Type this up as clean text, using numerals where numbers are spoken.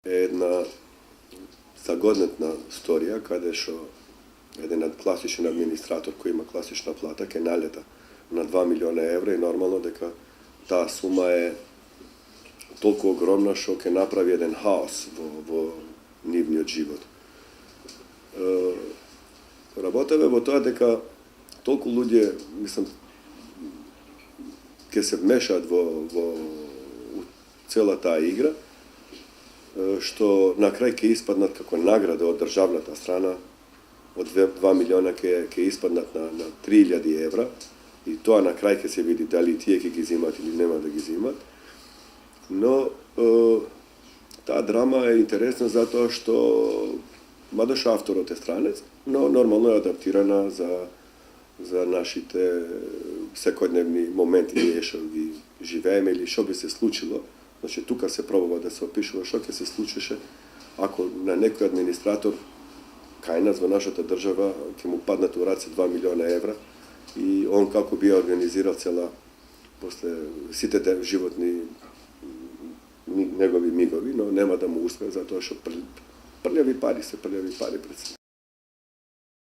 Една загоднетна сторија, каде што еден класичен администратор кој има класична плата ќе налета на 2 милиона евра и нормално дека таа сума е толку огромна што ќе направи еден хаос во нивниот живот. Работеве во тоа дека толку луѓе, мислам, ќе се вмешаат во цела таа игра, што на крај ќе испаднат како награда од државната страна, од 2 милиона ќе испаднат на 3000 евра, и тоа на крај ќе се види дали тие ќе ги зимат или нема да ги зимат. Но таа драма е интересна затоа што мадош авторот е странец, но нормално е адаптирана за нашите секојдневни моменти ние што ги живееме или што би се случило. Значи, тука се пробува да се опишува што ќе се случеше ако на некој администратор кај нас во нашата држава ќе му паднат у раце 2 милиона евра и он како би организирал цела после сите животни негови мигови, но нема да му успе затоа што прљави пари пред се.